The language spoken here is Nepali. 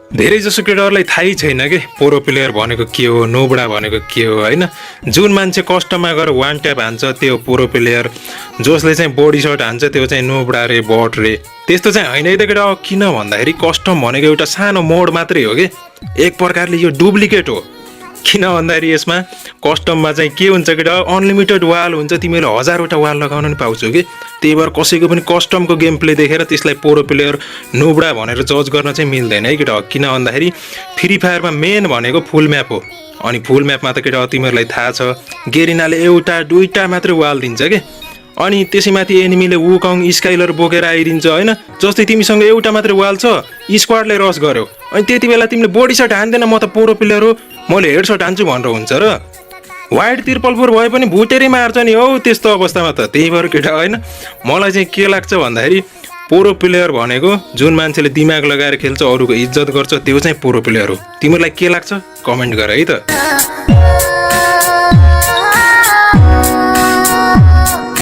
धेरैजसो केटाहरूलाई थाहै छैन कि प्रो प्लेयर भनेको के हो, नोबडा भनेको के हो होइन। जुन मान्छे कस्टममा गएर वान ट्याप हान्छ त्यो प्रो प्लेयर, जसले चाहिँ बडी सर्ट हान्छ त्यो चाहिँ नोबडा रे, बट रे। त्यस्तो चाहिँ होइन है त केटा। किन भन्दाखेरि कस्टम भनेको एउटा सानो मोड मात्रै हो कि, एक प्रकारले यो डुप्लिकेट हो। किन भन्दाखेरि यसमा कस्टममा चाहिँ के हुन्छ केटा, अनलिमिटेड वाल हुन्छ, तिमीले 1000वटा वाल लगाउन पनि पाउँछौ कि। त्यही भएर कसैको पनि कस्टमको गेम प्ले देखेर त्यसलाई प्रो प्लेयर नोबडा भनेर जज गर्न चाहिँ मिल्दैन है केटा। किन भन्दाखेरि फ्री फायरमा मेन भनेको फुल म्याप हो। अनि फुल म्यापमा त केटा तिमीहरूलाई थाहा छ, गेरिनाले एउटा दुईटा मात्रै वाल दिन्छ कि। अनि त्यसैमाथि एनिमीले वुकङ स्काइलर बोकेर आइदिन्छ होइन। जस्तै तिमीसँग एउटा मात्रै वाल छ, स्क्वाडले रस गर्यो, अनि त्यति बेला तिमीले बडी सर्ट हान्दैन, म त प्रो प्लेयर हो, मैले हेड सर्ट हान्छु भनेर हुन्छ र। वाइड 4 भए पनि भुटेरै मार्छ नि हौ त्यस्तो अवस्थामा त। त्यही भएर केटा होइन, मलाई चाहिँ के लाग्छ भन्दाखेरि प्रो प्लेयर भनेको जुन मान्छेले दिमाग लगाएर खेल्छ, अरूको इज्जत गर्छ, त्यो चाहिँ प्रो प्लेयर हो। तिमीलाई के लाग्छ कमेन्ट गर है त।